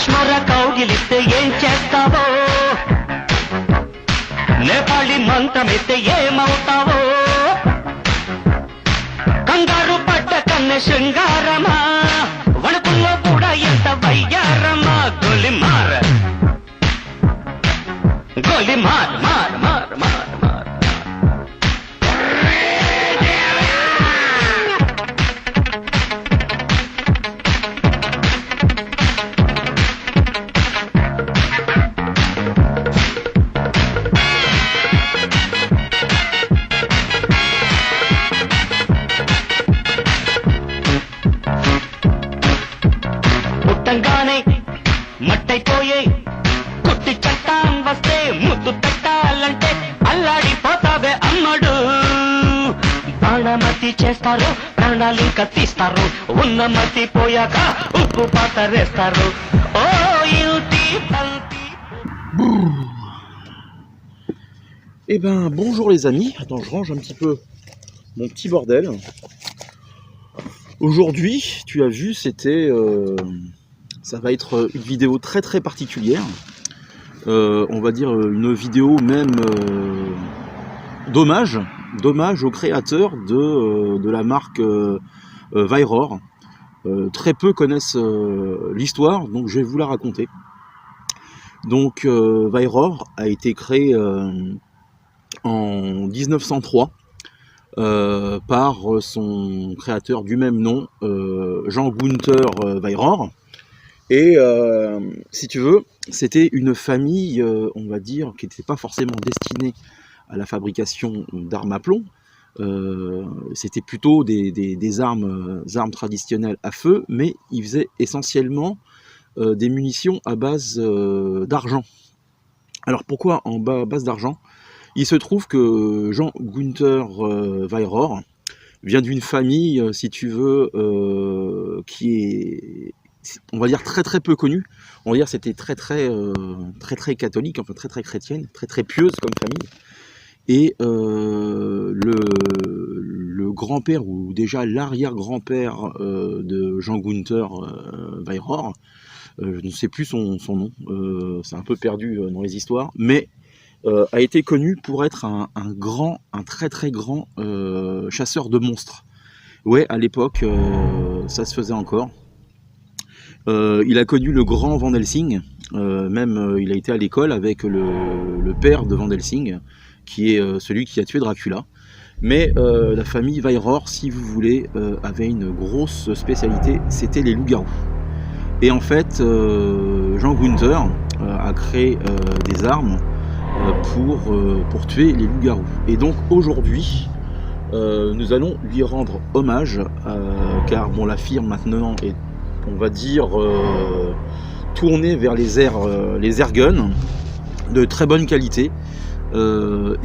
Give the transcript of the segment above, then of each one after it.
కాశ్మీర కౌగిలిస్తే ఏం చేస్తావో నేపాళి మంత్రమిస్తే ఏమవుతావో కంగారు పడ్డ కన్నె శృంగారమా వణుకుల్లో కూడా ఎంత వయ్యారమా గొలి మార్ మార్ మార్ మార్ మార్ మార్ పుట్టంగానే మట్టైపోయే కుట్టి చట్టం వస్తే ముద్దు పెట్టాలంటే అల్లాడిపోతావే అమ్మడు ప్రాణమతి చేస్తారు ప్రాణాలు కత్తిస్తారు ఉన్న మతి పోయాక ఉప్పు పాతరేస్తారు ఓ యుతి తంతి. Eh ben bonjour les amis, attends je range un petit peu mon petit bordel. Aujourd'hui tu as vu c'était ça va être une vidéo très très particulière, on va dire une vidéo même d'hommage aux créateurs de la marque Vairor. Très peu connaissent l'histoire, donc je vais vous la raconter. Donc Vairor a été créé en 1903 par son créateur du même nom, Jean Gunther Vairor. Et si tu veux, c'était une famille, on va dire, qui n'était pas forcément destinée à la fabrication d'armes à plomb. C'était plutôt des armes traditionnelles à feu, mais ils faisaient essentiellement des munitions à base d'argent. Alors pourquoi en base d'argent? Il se trouve que Jean Gunther Vairor vient d'une famille, si tu veux, qui est, on va dire, très très peu connue. On va dire c'était très catholique, enfin très chrétienne, très pieuse comme famille. Et le grand-père, ou déjà l'arrière-grand-père de Jean Gunther Vairor, je ne sais plus son nom, c'est un peu perdu dans les histoires, mais a été connu pour être un très grand chasseur de monstres. Ouais, à l'époque, ça se faisait encore. Il a connu le grand Van Helsing, même il a été à l'école avec le père de Van Helsing, qui est celui qui a tué Dracula. Mais la famille Vairor, si vous voulez, avait une grosse spécialité, c'était les loups-garous. Et en fait, Jean Gunther a créé des armes pour tuer les loups-garous. Et donc aujourd'hui, nous allons lui rendre hommage, car bon, la firme maintenant est, on va dire, tournée vers les airguns de très bonne qualité.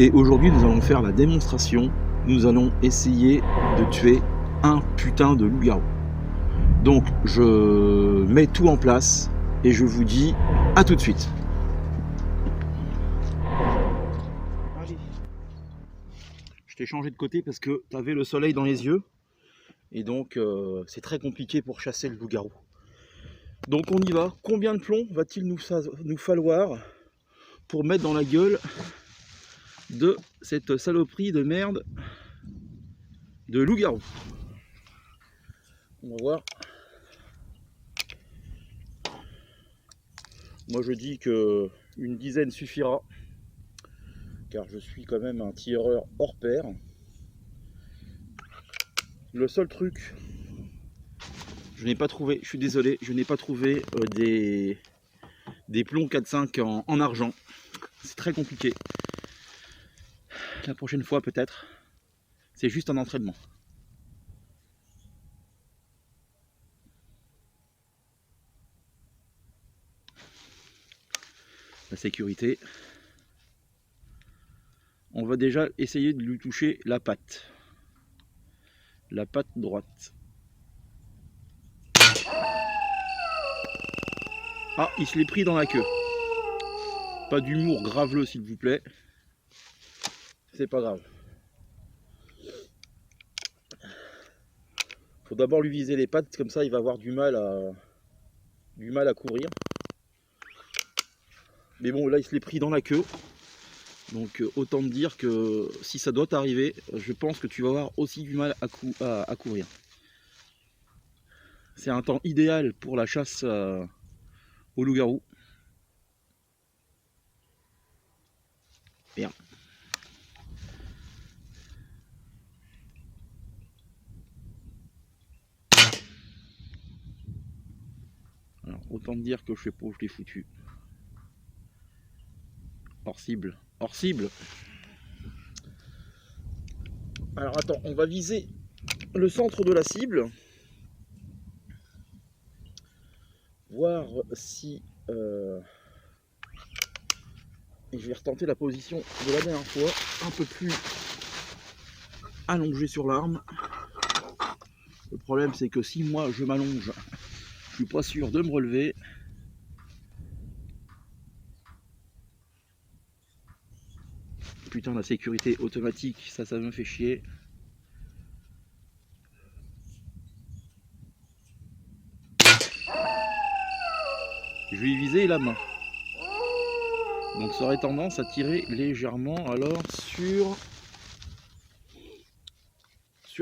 Et aujourd'hui, nous allons faire la démonstration. Nous allons essayer de tuer un putain de loup-garou. Donc, je mets tout en place et je vous dis à tout de suite. Je t'ai changé de côté parce que tu avais le soleil dans les yeux et donc c'est très compliqué pour chasser le loup-garou. Donc on y va. Combien de plomb va-t-il nous falloir pour mettre dans la gueule de cette saloperie de merde de loup-garou? On va voir. Moi je dis que une dizaine suffira, car je suis quand même un tireur hors pair. Le seul truc, je n'ai pas trouvé, je suis désolé, je n'ai pas trouvé des plombs 4-5 en argent. C'est très compliqué. La prochaine fois peut-être. C'est juste un entraînement. La sécurité. On va déjà essayer de lui toucher la patte. La patte droite. Ah, il se l'est pris dans la queue. Pas d'humour graveleux s'il vous plaît. C'est pas grave. Faut d'abord lui viser les pattes, comme ça il va avoir du mal à courir. Mais bon, là, il se l'est pris dans la queue. Donc autant te dire que si ça doit t'arriver, je pense que tu vas avoir aussi du mal à courir. C'est un temps idéal pour la chasse au loup-garou. Merde. Alors, autant te dire que je sais pas où je l'ai foutu. Hors cible. Hors cible. Alors attends, on va viser le centre de la cible. Voir si... Et je vais retenter la position de la dernière fois. Un peu plus allongé sur l'arme. Le problème c'est que si moi je m'allonge, je suis pas sûr de me relever. Putain, la sécurité automatique, ça me fait chier. Je vais y viser la main. Donc ça aurait tendance à tirer légèrement alors sur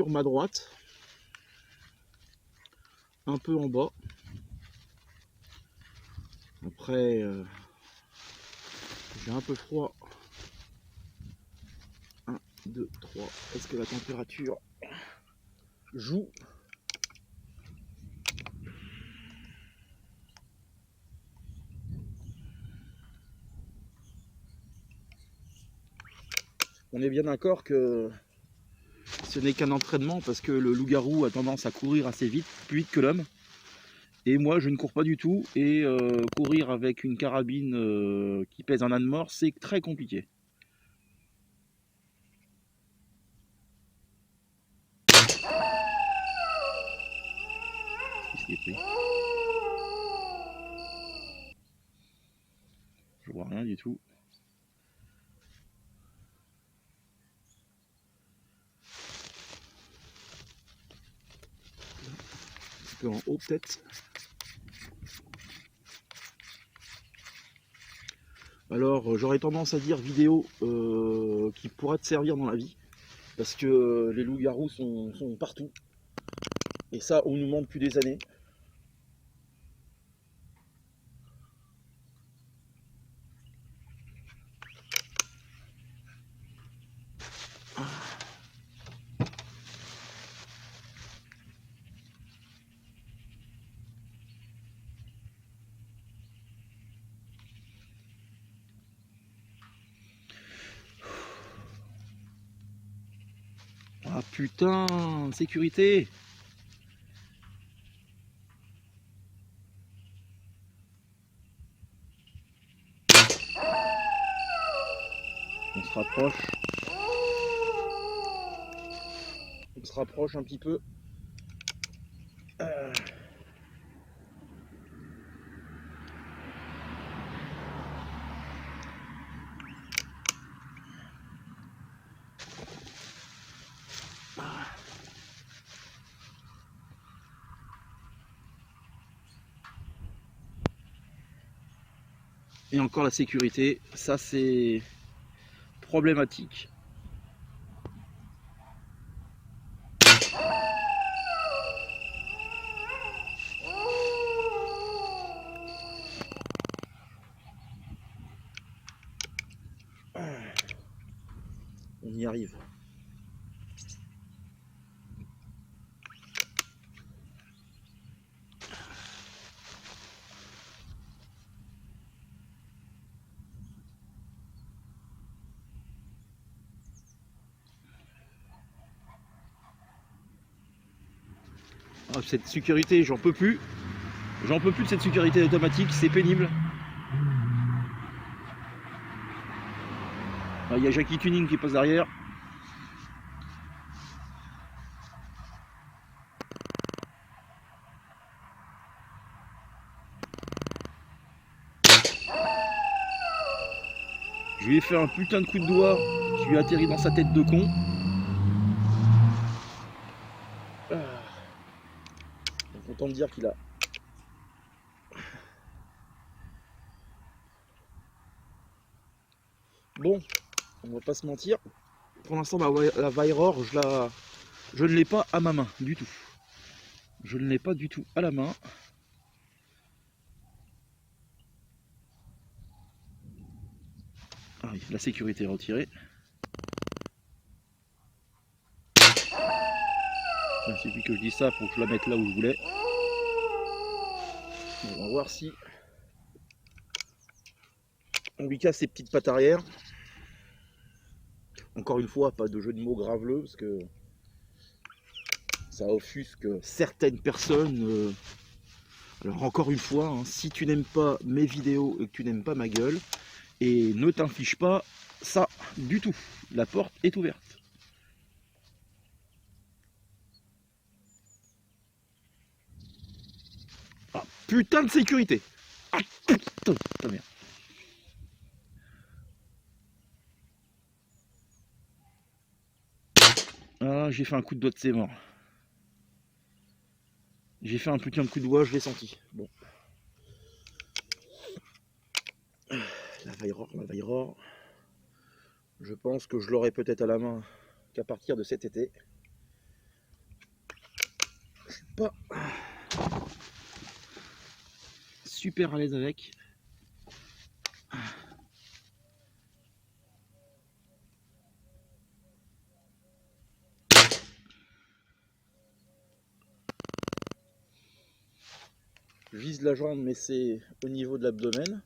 ma droite. Un peu en bas. Après, j'ai un peu froid. 1, 2, 3. Est-ce que la température joue? On est bien d'accord que ce n'est qu'un entraînement parce que le loup-garou a tendance à courir assez vite, plus vite que l'homme. Et moi je ne cours pas du tout et courir avec une carabine qui pèse un âne mort, c'est très compliqué. Je vois rien du tout. Un petit peu en haut peut-être. Alors j'aurais tendance à dire vidéo qui pourra te servir dans la vie. Parce que les loups-garous sont partout. Et ça, on nous montre depuis des années. Ah putain, sécurité! On se rapproche. On se rapproche un petit peu. Et encore la sécurité, ça c'est problématique. On y arrive. Ah, cette sécurité, j'en peux plus. J'en peux plus de cette sécurité automatique, c'est pénible. Ah, il y a Jackie Tuning qui passe derrière. Je lui ai fait un putain de coup de doigt qui lui a atterri dans sa tête de con. Donc autant me dire qu'il a... Bon, on va pas se mentir. Pour l'instant, la Vairor, je ne l'ai pas à ma main du tout. Je ne l'ai pas du tout à la main. Ah oui, la sécurité est retirée. Il suffit que je dise ça pour que je la mette là où je voulais. On va voir si on lui casse ses petites pattes arrière. Encore une fois, pas de jeu de mots graveleux parce que ça offusque certaines personnes. Alors encore une fois, hein, si tu n'aimes pas mes vidéos et que tu n'aimes pas ma gueule, et ne t'inflige pas ça du tout. La porte est ouverte. Ah, putain de sécurité. Ah, putain de merde. Ah, j'ai fait un coup de doigt de ses morts. J'ai fait un putain de coup de doigt, je l'ai senti. Bon. La Vairor. Je pense que je l'aurai peut-être à la main qu'à partir de cet été. Je suis pas super à l'aise avec. Je vise la jambe, mais c'est au niveau de l'abdomen.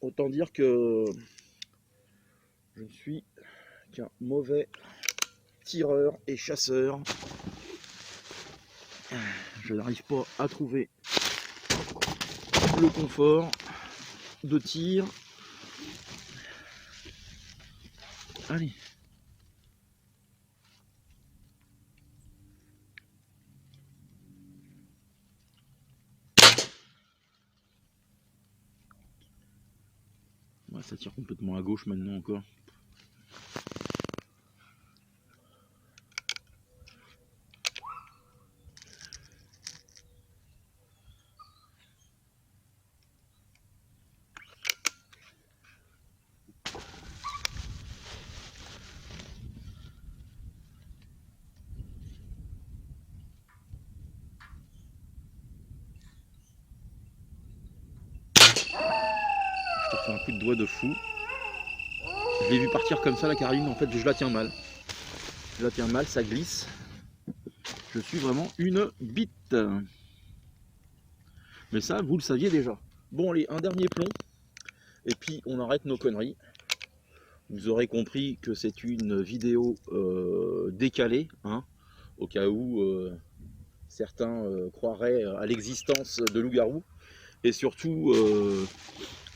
Autant dire que je ne suis qu'un mauvais tireur et chasseur. Je n'arrive pas à trouver le confort de tir. Allez. Ouais, ça tire complètement à gauche maintenant encore. Je te fais un coup de doigt de fou. Je l'ai vu partir comme ça la carabine, en fait je la tiens mal. Je la tiens mal, ça glisse. Je suis vraiment une bite. Mais ça, vous le saviez déjà. Bon allez, un dernier plomb. Et puis on arrête nos conneries. Vous aurez compris que c'est une vidéo décalée, hein, au cas où certains croiraient à l'existence de loup-garou. Et surtout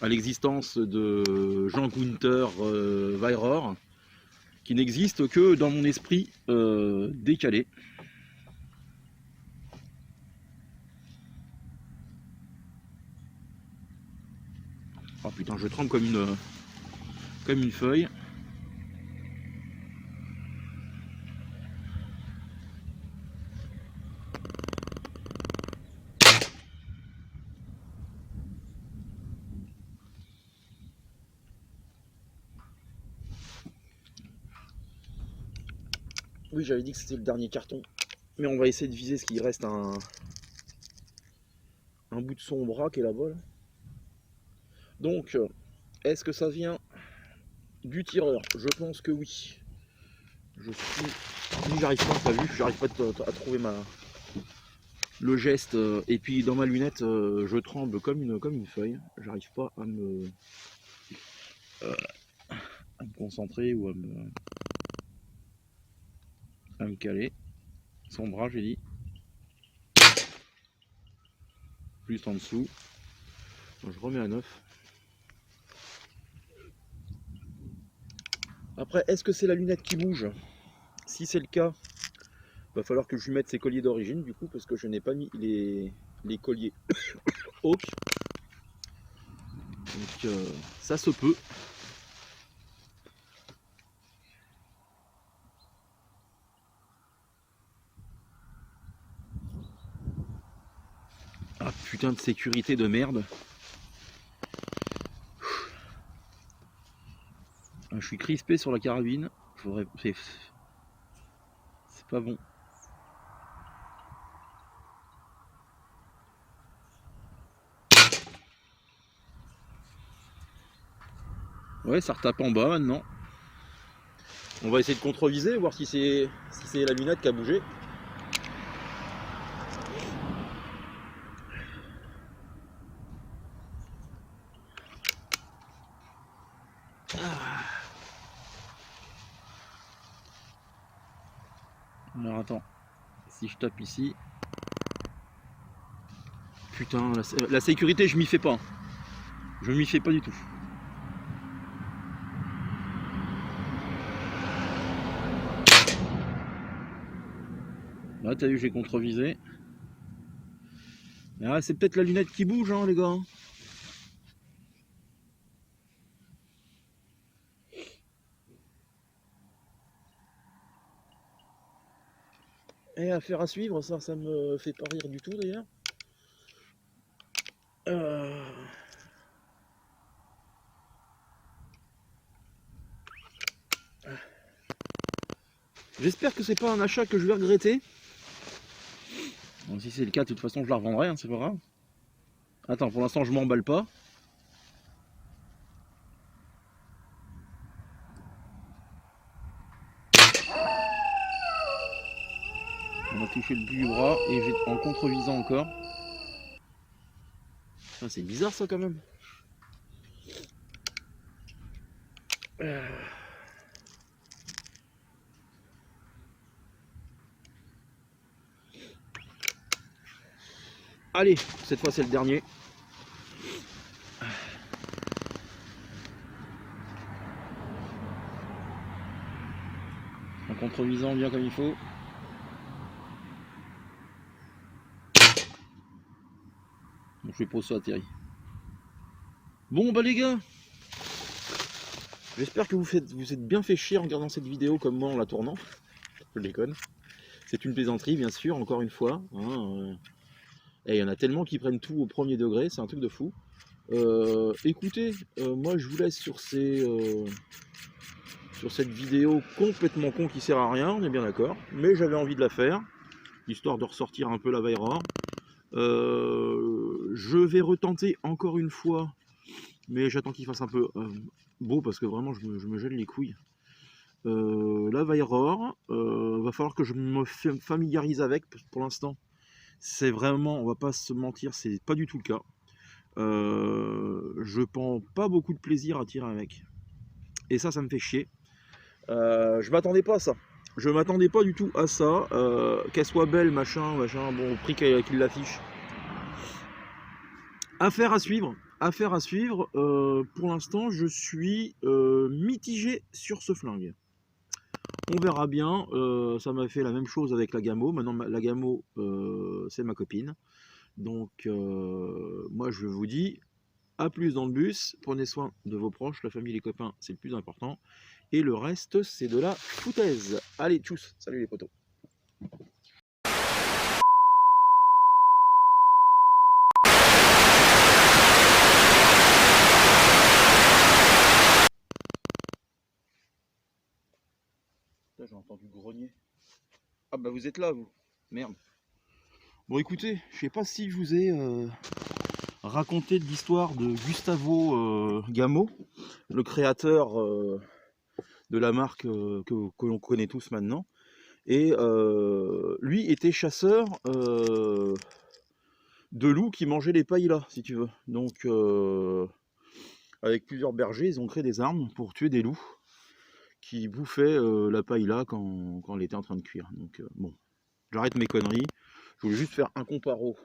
à l'existence de Jean Gunther Vairor, qui n'existe que dans mon esprit décalé. Oh putain, je tremble comme une feuille. Oui, j'avais dit que c'était le dernier carton, mais on va essayer de viser ce qu'il reste un bout de son bras qui est là-bas. Là. Donc, est-ce que ça vient du tireur? Je pense que oui. Je suis... J'arrive pas, t'as vu, j'arrive pas à trouver le geste. Et puis dans ma lunette, je tremble comme une feuille. J'arrive pas à me concentrer ou à me caler. Son bras, j'ai dit. Plus en dessous. Je remets à neuf. Après, est-ce que c'est la lunette qui bouge? Si c'est le cas, va falloir que je lui mette ses colliers d'origine du coup, parce que je n'ai pas mis les colliers Hawk. Donc ça se peut. Ah putain de sécurité de merde. Je suis crispé sur la carabine. C'est pas bon. Ouais, ça retape en bas maintenant. On va essayer de contreviser, voir si c'est la lunette qui a bougé. Alors attends, si je tape ici. Putain, la sécurité, je m'y fais pas. Je m'y fais pas du tout. Là, t'as vu, j'ai contrevisé. Ah, c'est peut-être la lunette qui bouge, hein, les gars. Et affaire à suivre, ça me fait pas rire du tout d'ailleurs. J'espère que c'est pas un achat que je vais regretter. Bon, si c'est le cas, de toute façon, je la revendrai, hein, c'est pas grave. Attends, pour l'instant, je m'emballe pas. On a touché le bout du bras et j'ai en contrevisant encore. Ah, c'est bizarre ça quand même. Allez, cette fois c'est le dernier. En contrevisant bien comme il faut. Donc je pose ça atterri. Bon bah les gars, j'espère que vous êtes bien fait chier en regardant cette vidéo comme moi en la tournant. Je déconne. C'est une plaisanterie bien sûr, encore une fois. Hein, et il y en a tellement qui prennent tout au premier degré, c'est un truc de fou. Écoutez, moi je vous laisse sur cette vidéo complètement con qui sert à rien, on est bien d'accord. Mais j'avais envie de la faire, histoire de ressortir un peu la Vayror. Je vais retenter encore une fois, mais j'attends qu'il fasse un peu beau parce que vraiment je me gèle les couilles. La Vayror, va falloir que je me familiarise avec. Pour l'instant, c'est vraiment, on va pas se mentir, c'est pas du tout le cas. Je prends pas beaucoup de plaisir à tirer avec. Et ça me fait chier. Je m'attendais pas à ça. Je m'attendais pas du tout à ça. Qu'elle soit belle, machin, bon, au prix qu'il l'affiche. Affaire à suivre. Affaire à suivre. Pour l'instant, je suis mitigé sur ce flingue. On verra bien. Ça m'a fait la même chose avec la Gamo. Maintenant, la Gamo, c'est ma copine. Donc, moi, je vous dis, à plus dans le bus. Prenez soin de vos proches, la famille, les copains, c'est le plus important. Et le reste, c'est de la foutaise. Allez, tchuss. Salut les potos. J'ai entendu grogner. Ah bah vous êtes là, vous. Merde. Bon écoutez, je sais pas si je vous ai raconté l'histoire de Gustavo Gamo, le créateur de la marque que l'on connaît tous maintenant. Et lui était chasseur de loups qui mangeaient les paillas, si tu veux. Donc avec plusieurs bergers, ils ont créé des armes pour tuer des loups qui bouffaient la pailla quand elle était en train de cuire. Donc bon, j'arrête mes conneries. Je voulais juste faire un comparo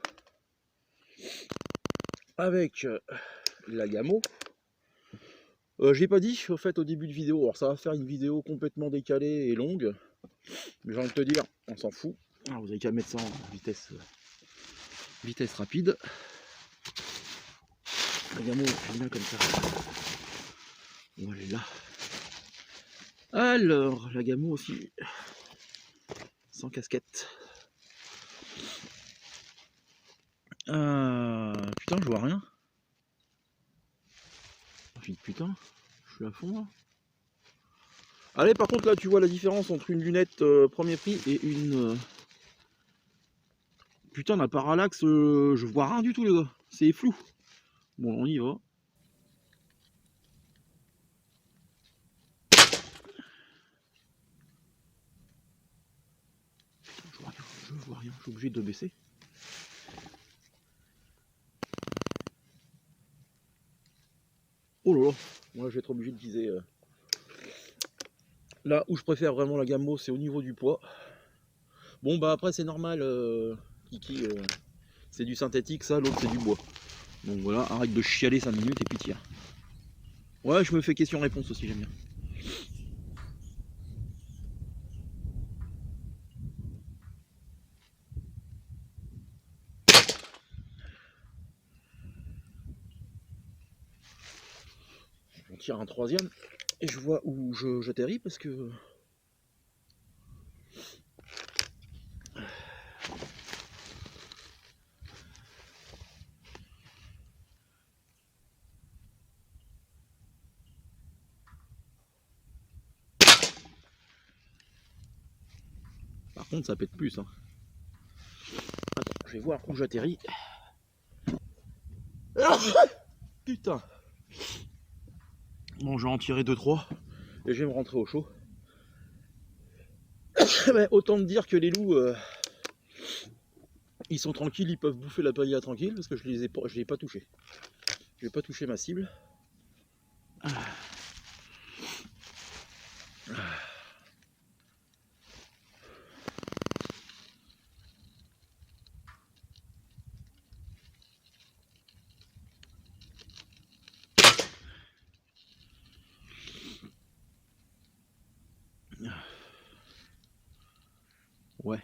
avec la Gamo. J'ai pas dit au fait au début de vidéo, alors ça va faire une vidéo complètement décalée et longue, mais j'ai envie de te dire, on s'en fout. Alors, vous avez qu'à mettre ça en vitesse rapide. La Gamo, elle est bien comme ça. Voilà. Alors, la Gamo aussi, sans casquette. Putain, je vois rien. Putain, je suis à fond là. Allez, par contre, là, tu vois la différence entre une lunette premier prix et une... Putain, la parallaxe, je vois rien du tout, les gars. C'est flou. Bon, on y va. Putain, je vois rien, je suis obligé de baisser. Oh là là, moi je vais être obligé de viser. Là où je préfère vraiment la Gammo, c'est au niveau du poids. Bon bah après c'est normal, Kiki, c'est du synthétique ça, l'autre c'est du bois. Donc voilà, arrête de chialer 5 minutes et puis tire. Ouais, je me fais question-réponse aussi, j'aime bien. On tire un troisième et je vois où j'atterris parce que... Par contre ça pète plus. Hein. Attends, je vais voir où j'atterris. Putain. Bon, je vais en tirer 2-3 et je vais me rentrer au chaud. Mais autant te dire que les loups, ils sont tranquilles, ils peuvent bouffer la paella tranquille parce que je l'ai pas touché. Je vais pas toucher ma cible. Ouais.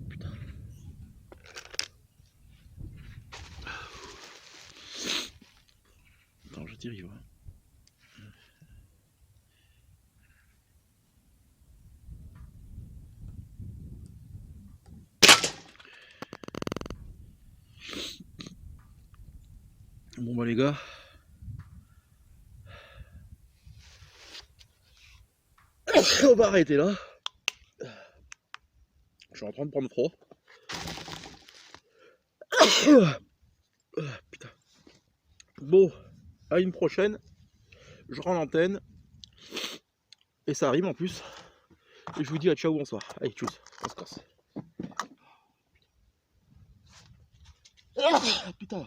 Putain. Attends, je dérive. Bon bah les gars, on va arrêter là. Je suis en train de prendre froid. Putain. Bon, à une prochaine. Je rends l'antenne. Et ça arrive en plus. Et je vous dis à ciao, bonsoir. Allez, tchuss, on se casse. Putain.